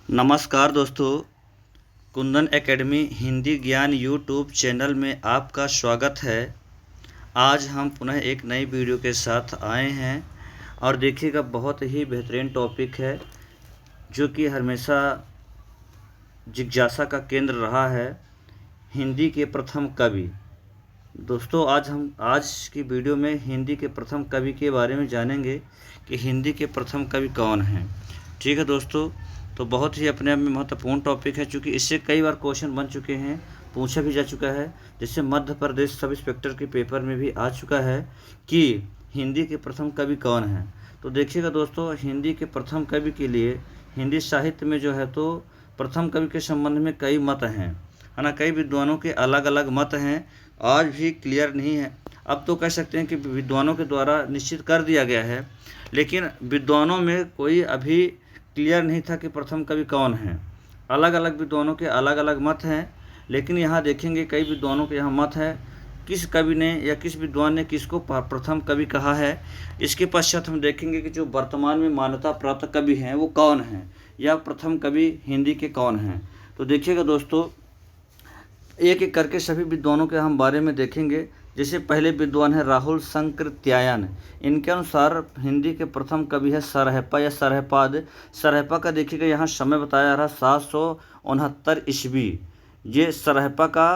नमस्कार दोस्तों, कुंदन एकेडमी हिंदी ज्ञान यूट्यूब चैनल में आपका स्वागत है। आज हम पुनः एक नई वीडियो के साथ आए हैं और देखिएगा बहुत ही बेहतरीन टॉपिक है जो कि हमेशा जिज्ञासा का केंद्र रहा है। हिंदी के प्रथम कवि। दोस्तों आज की वीडियो में हिंदी के प्रथम कवि के बारे में जानेंगे कि हिंदी के प्रथम कवि कौन हैं। ठीक है दोस्तों, तो बहुत ही अपने आप में महत्वपूर्ण टॉपिक है, क्योंकि इससे कई बार क्वेश्चन बन चुके हैं, पूछा भी जा चुका है। जैसे मध्य प्रदेश सब इंस्पेक्टर के पेपर में भी आ चुका है कि हिंदी के प्रथम कवि कौन हैं। तो देखिएगा दोस्तों, हिंदी के प्रथम कवि के लिए हिंदी साहित्य में जो है तो प्रथम कवि के संबंध में कई मत हैं, है ना। कई विद्वानों के अलग अलग मत हैं, आज भी क्लियर नहीं है। अब तो कह सकते हैं कि विद्वानों के द्वारा निश्चित कर दिया गया है, लेकिन विद्वानों में कोई अभी क्लियर नहीं था कि प्रथम कवि कौन है। अलग अलग विद्वानों के अलग अलग मत हैं, लेकिन यहाँ देखेंगे कई विद्वानों के यहाँ मत है किस कवि ने या किस विद्वान ने किसको प्रथम कवि कहा है। इसके पश्चात हम देखेंगे कि जो वर्तमान में मान्यता प्राप्त कवि हैं वो कौन हैं या प्रथम कवि हिंदी के कौन हैं। तो देखिएगा दोस्तों, एक एक करके सभी विद्वानों के हम बारे में देखेंगे। जैसे पहले विद्वान है राहुल शंकरत्यायन। इनके अनुसार हिंदी के प्रथम कवि है सरहपा या सरहपाद। सरहपा का देखिएगा यहाँ समय बताया जा रहा 769 ईस्वी। ये सरहपा का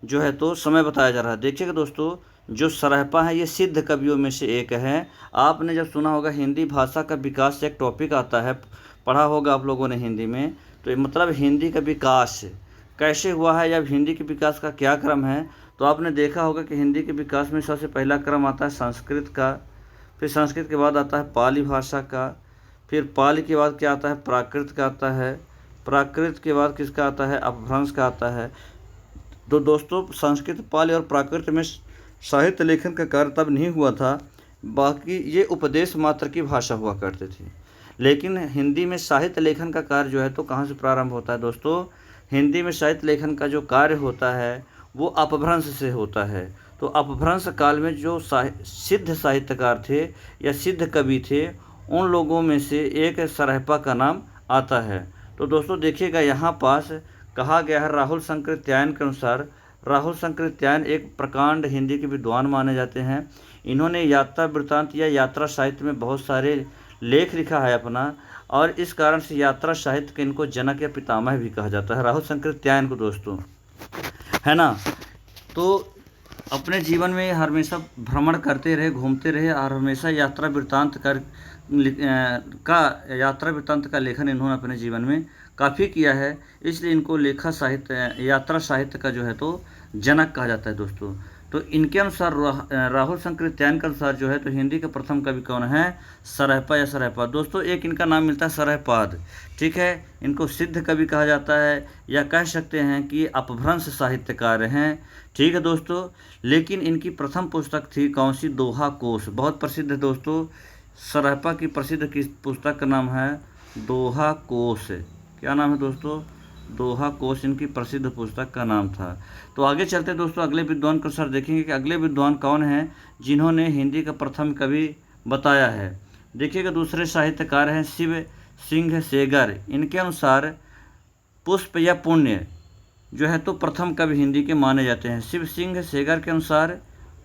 जो है तो समय बताया जा रहा है। देखिएगा दोस्तों, जो सरहपा है ये सिद्ध कवियों में से एक है। आपने जब सुना होगा हिंदी भाषा का विकास से एक टॉपिक आता है, पढ़ा होगा आप लोगों ने हिंदी में। तो मतलब हिंदी का विकास कैसे हुआ है या हिंदी के विकास का क्या क्रम है, तो आपने देखा होगा कि हिंदी के विकास में सबसे पहला क्रम आता है संस्कृत का, फिर संस्कृत के बाद आता है पाली भाषा का, फिर पाली के बाद क्या आता है प्राकृत का आता है, प्राकृत के बाद किसका आता है अपभ्रंश का आता है। तो दोस्तों, संस्कृत पाली और प्राकृत में साहित्य लेखन का कार्य तब नहीं हुआ था, बाकी ये उपदेश मात्र की भाषा हुआ करते थे। लेकिन हिंदी में साहित्य लेखन का कार्य जो है तो कहाँ से प्रारंभ होता है दोस्तों। हिंदी में साहित्य लेखन का जो कार्य होता है वो अपभ्रंश से होता है। तो अपभ्रंश काल में जो सिद्ध साहित्यकार थे या सिद्ध कवि थे, उन लोगों में से एक सरहपा का नाम आता है। तो दोस्तों देखिएगा, यहाँ पास कहा गया है राहुल शंकरत्यायन के अनुसार। राहुल शंकरत्यायन एक प्रकांड हिंदी के विद्वान माने जाते हैं। इन्होंने यात्रा वृत्तांत या यात्रा साहित्य में बहुत सारे लेख लिखा है अपना, और इस कारण से यात्रा साहित्य के इनको जनक या पितामह भी कहा जाता है, राहुल शंकरत्यायन को दोस्तों, है ना। तो अपने जीवन में हमेशा भ्रमण करते रहे, घूमते रहे, और हमेशा यात्रा वृत्तांत का लेखन इन्होंने अपने जीवन में काफ़ी किया है। इसलिए इनको लेखा साहित्य यात्रा साहित्य का जो है तो जनक कहा जाता है दोस्तों। तो इनके अनुसार राहुल शंकरत्यायन के अनुसार जो है तो हिंदी के प्रथम कवि कौन है, सरहपा या सरहपाद। दोस्तों एक इनका नाम मिलता है सरहपाद, ठीक है। इनको सिद्ध कवि कहा जाता है, या कह सकते हैं कि अपभ्रंश साहित्यकार हैं, ठीक है दोस्तों। लेकिन इनकी प्रथम पुस्तक थी कौन सी, दोहा कोश, बहुत प्रसिद्ध है दोस्तों। सरहपा की प्रसिद्ध की पुस्तक का नाम है दोहा कोश। क्या नाम है दोस्तों, दोहा कोश इनकी प्रसिद्ध पुस्तक का नाम था। तो आगे चलते दोस्तों, अगले विद्वान के अनुसार देखेंगे कि अगले विद्वान कौन हैं जिन्होंने हिंदी का प्रथम कवि बताया है। देखिएगा, दूसरे साहित्यकार हैं शिव सिंह सेगर। इनके अनुसार पुष्प या पुण्य जो है तो प्रथम कवि हिंदी के माने जाते हैं। शिव सिंह सेगर के अनुसार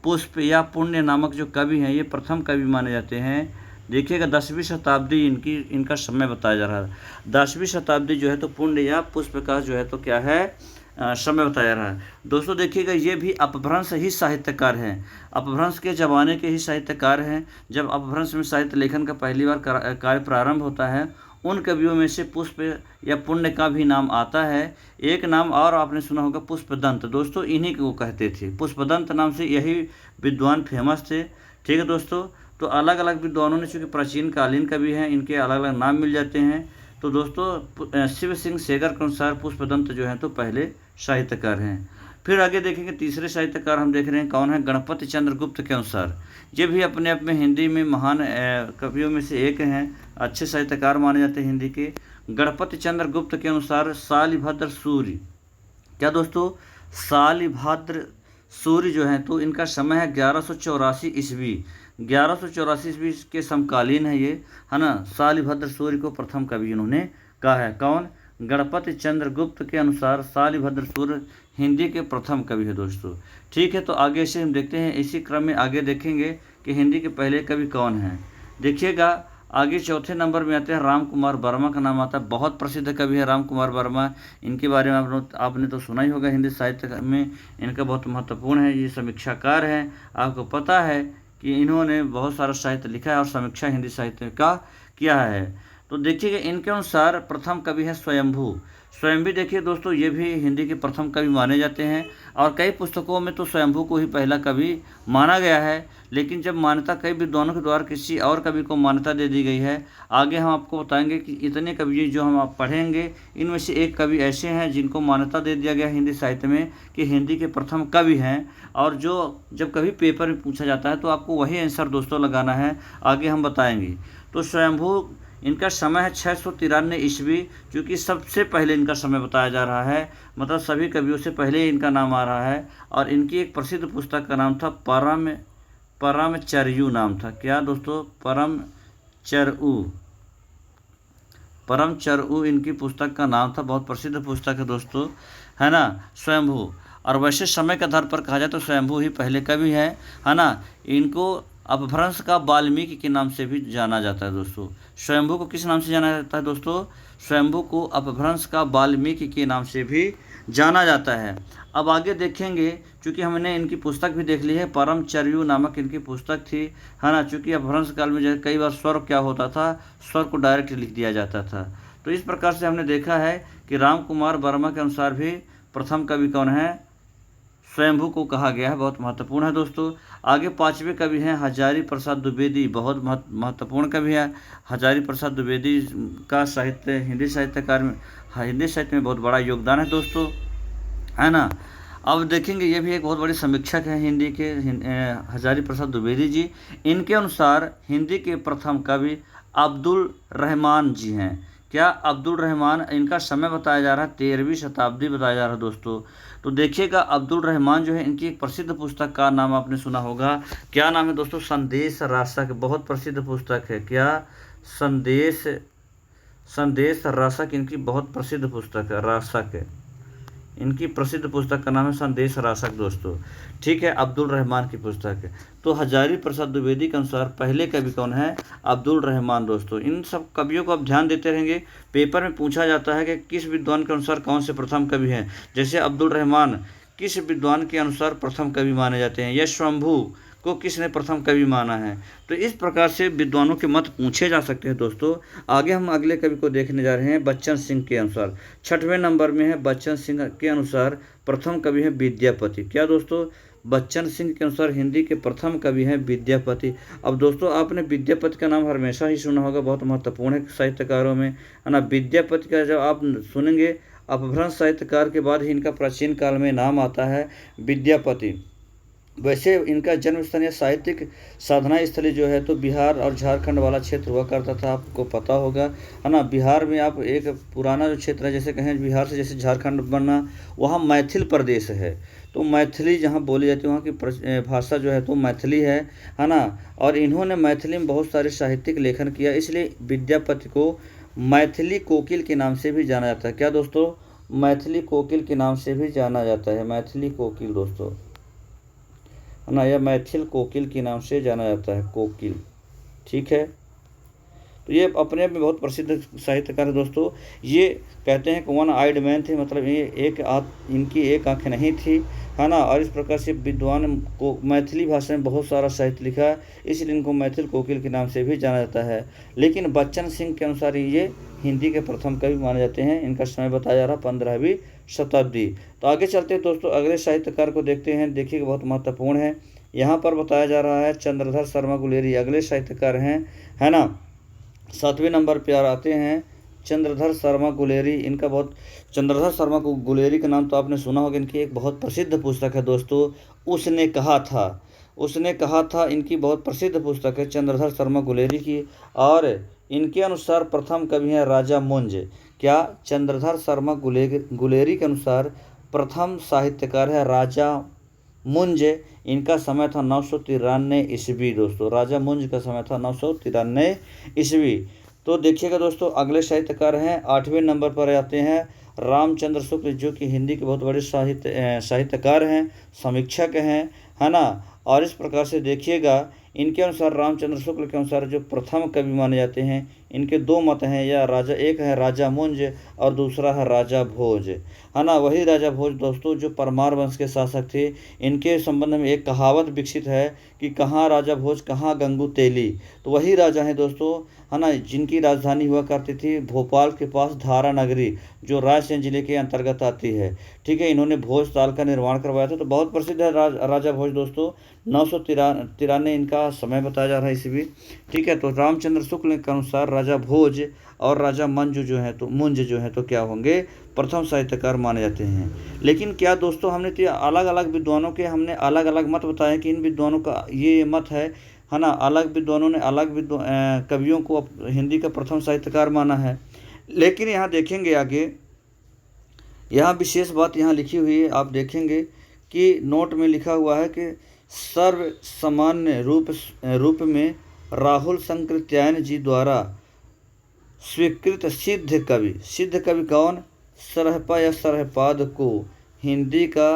पुष्प या पुण्य नामक जो कवि हैं ये प्रथम कवि माने जाते हैं। देखिएगा, 10वीं शताब्दी इनका समय बताया जा रहा है। 10वीं शताब्दी जो है तो पुण्य या पुष्प का जो है तो क्या है समय बताया जा रहा है दोस्तों। देखिएगा, ये भी अपभ्रंश ही साहित्यकार हैं, अपभ्रंश के ज़माने के ही साहित्यकार हैं। जब अपभ्रंश में साहित्य लेखन का पहली बार कार्य प्रारंभ होता है, उन कवियों में से पुष्प या पुण्य का भी नाम आता है। एक नाम और आपने सुना होगा पुष्पदंत, दोस्तों इन्हीं को कहते थे। पुष्पदंत नाम से यही विद्वान फेमस थे, ठीक है दोस्तों। तो अलग अलग विद्वानों ने, चूँकि प्राचीन कालीन कवि हैं, इनके अलग अलग नाम मिल जाते हैं। तो दोस्तों शिव सिंह सेगर के अनुसार पुष्पदंत जो हैं तो पहले साहित्यकार हैं। फिर आगे देखेंगे, तीसरे साहित्यकार हम देख रहे हैं कौन है, गणपति चंद्र गुप्त के अनुसार। ये भी अपने आप में हिंदी में महान कवियों में से एक हैं, अच्छे साहित्यकार माने जाते हैं हिंदी के। गणपति चंद्र गुप्त के अनुसार शालिभद्र सूर्य, क्या दोस्तों, शालिभद्र सूर्य जो है तो इनका समय है 1184 ईस्वी। 1184 ईस्वी के समकालीन है ये, है ना। शालिभद्र सूर्य को प्रथम कवि इन्होंने कहा है। कौन, गणपति चंद्र गुप्त के अनुसार शालिभद्र सूर्य हिंदी के प्रथम कवि है दोस्तों। ठीक है, तो आगे से हम देखते हैं, इसी क्रम में आगे देखेंगे कि हिंदी के पहले कवि कौन हैं। देखिएगा आगे चौथे नंबर में आते हैं राम कुमार वर्मा का नाम आता है। बहुत प्रसिद्ध कवि है राम कुमार वर्मा। इनके बारे में आपने तो सुना ही होगा, हिंदी साहित्य में इनका बहुत महत्वपूर्ण है। ये समीक्षाकार हैं। आपको पता है कि इन्होंने बहुत सारा साहित्य लिखा है और समीक्षा हिंदी साहित्य का किया है। तो देखिएगा इनके अनुसार प्रथम कवि है स्वयंभू। स्वयंभू देखिए दोस्तों, ये भी हिंदी के प्रथम कवि माने जाते हैं और कई पुस्तकों में तो स्वयंभू को ही पहला कवि माना गया है। लेकिन जब मान्यता कई विद्वानों के द्वारा किसी और कवि को मान्यता दे दी गई है। आगे हम आपको बताएंगे कि इतने कवि जो हम आप पढ़ेंगे, इनमें से एक कवि ऐसे हैं जिनको मान्यता दे दिया गया हिंदी साहित्य में कि हिंदी के प्रथम कवि हैं। और जो जब कभी पेपर में पूछा जाता है तो आपको वही आंसर दोस्तों लगाना है, आगे हम बताएंगे। तो स्वयंभू इनका समय है 693 ईस्वी, क्योंकि सबसे पहले इनका समय बताया जा रहा है, मतलब सभी कवियों से पहले इनका नाम आ रहा है। और इनकी एक प्रसिद्ध पुस्तक का नाम था परमचर्यु नाम था। क्या दोस्तों? परमचर्यु इनकी पुस्तक का नाम था। बहुत प्रसिद्ध पुस्तक है दोस्तों, है ना, स्वयंभू। और वैसे समय के आधार पर कहा जाए तो स्वयंभू ही पहले कवि है ना। इनको अपभ्रंश का वाल्मीकि के नाम से भी जाना जाता है दोस्तों। स्वयंभू को किस नाम से जाना जाता है दोस्तों? स्वयंभू को अपभ्रंश का वाल्मीकि के नाम से भी जाना जाता है। अब आगे देखेंगे, चूँकि हमने इनकी पुस्तक भी देख ली है, परमचर्यु नामक इनकी पुस्तक थी, है ना। चूँकि अपभ्रंश काल में जो कई बार स्वर क्या होता था, स्वर को डायरेक्ट लिख दिया जाता था। तो इस प्रकार से हमने देखा है कि राम कुमार वर्मा के अनुसार भी प्रथम कवि कौन है? स्वयंभू को कहा गया है। बहुत महत्वपूर्ण है दोस्तों। आगे पांचवें कवि हैं हजारी प्रसाद द्विवेदी। बहुत महत्वपूर्ण कवि है हजारी प्रसाद द्विवेदी का साहित्य हिंदी साहित्यकार में हिंदी साहित्य में बहुत बड़ा योगदान है दोस्तों, है ना। अब देखेंगे ये भी एक बहुत बड़ी समीक्षक है हिंदी के, हजारी प्रसाद द्विवेदी जी। इनके अनुसार हिंदी के प्रथम कवि अब्दुल रहमान जी हैं। क्या? अब्दुल रहमान। इनका समय बताया जा रहा है 13वीं शताब्दी बताया जा रहा है दोस्तों। तो देखिएगा अब्दुल रहमान जो है, इनकी एक प्रसिद्ध पुस्तक का नाम आपने सुना होगा। क्या नाम है दोस्तों? संदेश रासक। बहुत प्रसिद्ध पुस्तक है। क्या? संदेश रासक इनकी बहुत प्रसिद्ध पुस्तक है। रासक इनकी प्रसिद्ध पुस्तक का नाम है संदेश रासक दोस्तों। ठीक है, अब्दुल रहमान की पुस्तक है। तो हजारी प्रसाद द्विवेदी के अनुसार पहले कवि कौन है? अब्दुल रहमान दोस्तों। इन सब कवियों को आप ध्यान देते रहेंगे। पेपर में पूछा जाता है कि किस विद्वान के अनुसार कौन से प्रथम कवि हैं। जैसे अब्दुल रहमान किस विद्वान के अनुसार प्रथम कवि माने जाते हैं, या स्वयंभू को किसने प्रथम कवि माना है। तो इस प्रकार से विद्वानों के मत पूछे जा सकते हैं दोस्तों। आगे हम अगले कवि को देखने जा रहे हैं बच्चन सिंह के अनुसार। 6वें नंबर में है बच्चन सिंह के अनुसार प्रथम कवि है विद्यापति। क्या दोस्तों? बच्चन सिंह के अनुसार हिंदी के प्रथम कवि हैं विद्यापति। अब दोस्तों आपने विद्यापति का नाम हमेशा ही सुना होगा, बहुत महत्वपूर्ण है साहित्यकारों में, है ना। विद्यापति का जब आप सुनेंगे, अपभ्रंश साहित्यकार के बाद ही इनका प्राचीन काल में नाम आता है विद्यापति। वैसे इनका जन्म स्थान या साहित्यिक साधना स्थली जो है तो बिहार और झारखंड वाला क्षेत्र हुआ करता था, आपको पता होगा, है ना। बिहार में आप एक पुराना जो क्षेत्र है, जैसे कहें बिहार से जैसे झारखंड बना, वहाँ मैथिल प्रदेश है। तो मैथिली जहाँ बोली जाती है वहाँ की भाषा जो है तो मैथिली है ना। और इन्होंने मैथिली में बहुत सारे साहित्यिक लेखन किया, इसलिए विद्यापति को मैथिली कोकिल के नाम से भी जाना जाता है। क्या दोस्तों? मैथिली कोकिल के नाम से भी जाना जाता है। मैथिली कोकिल दोस्तों, है ना, यह मैथिल कोकिल के नाम से जाना जाता है, कोकिल। ठीक है, तो ये अपने आप में बहुत प्रसिद्ध साहित्यकार है दोस्तों। ये कहते हैं कि वन आइड मैन थे, मतलब ये इनकी एक आंख नहीं थी, है ना। और इस प्रकार से विद्वान को मैथिली भाषा में बहुत सारा साहित्य लिखा है, इसलिए इनको मैथिल कोकिल के नाम से भी जाना जाता है। लेकिन बच्चन सिंह के अनुसार ये हिंदी के प्रथम कवि माने जाते हैं। इनका समय बताया जा रहा 15वीं शताब्दी। तो आगे चलते हैं दोस्तों, अगले साहित्यकार को देखते हैं। देखिए बहुत महत्वपूर्ण है, यहाँ पर बताया जा रहा है चंद्रधर शर्मा गुलेरी अगले साहित्यकार हैं, है ना। 7वें नंबर पर आते हैं चंद्रधर शर्मा गुलेरी। इनका बहुत चंद्रधर शर्मा गुलेरी का नाम तो आपने सुना होगा। इनकी एक बहुत प्रसिद्ध पुस्तक है दोस्तों, उसने कहा था। इनकी बहुत प्रसिद्ध पुस्तक है चंद्रधर शर्मा गुलेरी की। और इनके अनुसार प्रथम कवि हैं राजा मुंज। क्या? चंद्रधर शर्मा गुलेरी के अनुसार प्रथम साहित्यकार है राजा मुंज। इनका समय था 993 ईस्वी दोस्तों। राजा मुंज का समय था 993 ईस्वी। तो देखिएगा दोस्तों, अगले साहित्यकार हैं 8वें नंबर पर आते हैं रामचंद्र शुक्ल, जो कि हिंदी के बहुत बड़े साहित्यकार हैं, समीक्षक हैं, है ना। और इस प्रकार से देखिएगा, इनके अनुसार रामचंद्र शुक्ल के अनुसार जो प्रथम कवि माने जाते हैं, इनके दो मत हैं, या राजा, एक है राजा मुंज और दूसरा है राजा भोज, है ना। वही राजा भोज दोस्तों जो परमार वंश के शासक थे। इनके संबंध में एक कहावत विकसित है कि कहाँ राजा भोज कहाँ गंगू तेली। तो वही राजा हैं दोस्तों, है ना, जिनकी राजधानी हुआ करती थी भोपाल के पास धारा नगरी, जो रायसेन जिले के अंतर्गत आती है। ठीक है, इन्होंने भोज ताल का निर्माण करवाया था। तो बहुत प्रसिद्ध है राजा भोज दोस्तों। 993 इनका समय बताया जा रहा है ईस्वी। ठीक है, तो रामचंद्र शुक्ल के अनुसार राजा भोज और राजा मुंज जो है तो क्या होंगे, प्रथम साहित्यकार माने जाते हैं। लेकिन क्या दोस्तों, हमने अलग अलग विद्वानों के हमने अलग अलग मत बताए कि इन विद्वानों का ये मत है ना। अलग विद्वानों ने अलग कवियों को हिंदी का प्रथम साहित्यकार माना है। लेकिन यहाँ देखेंगे आगे, यहाँ विशेष बात यहाँ लिखी हुई है, आप देखेंगे कि नोट में लिखा हुआ है कि सर्व सामान्य रूप में राहुल संकृत्यायन जी द्वारा स्वीकृत सिद्ध कवि कौन, सरहपा या सरहपाद को हिंदी का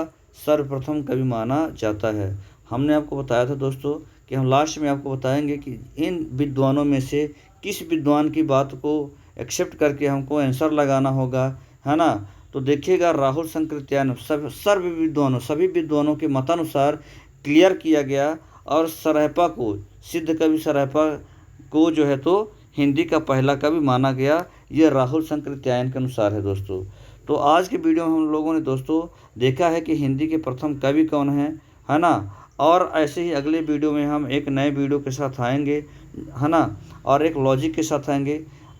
सर्वप्रथम कवि माना जाता है। हमने आपको बताया था दोस्तों कि हम लास्ट में आपको बताएंगे कि इन विद्वानों में से किस विद्वान की बात को एक्सेप्ट करके हमको आंसर लगाना होगा, है ना। तो देखिएगा, राहुल संकृत्यायन सभी विद्वानों के मतानुसार क्लियर किया गया, और सरहपा को, सिद्ध कवि सरहपा को जो है तो हिंदी का पहला कवि माना गया। यह राहुल संकृत्यायन के अनुसार है दोस्तों। तो आज के वीडियो में हम लोगों ने दोस्तों देखा है कि हिंदी के प्रथम कवि कौन है ना। और ऐसे ही अगले वीडियो में हम एक नए वीडियो के साथ आएंगे, है ना, और एक लॉजिक के साथ आएंगे,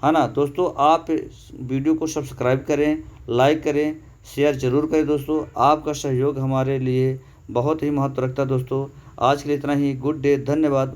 है ना। दोस्तों आप वीडियो को सब्सक्राइब करें, लाइक करें, शेयर ज़रूर करें दोस्तों। आपका सहयोग हमारे लिए बहुत ही महत्व रखता है दोस्तों। आज के लिए इतना ही। गुड डे, धन्यवाद।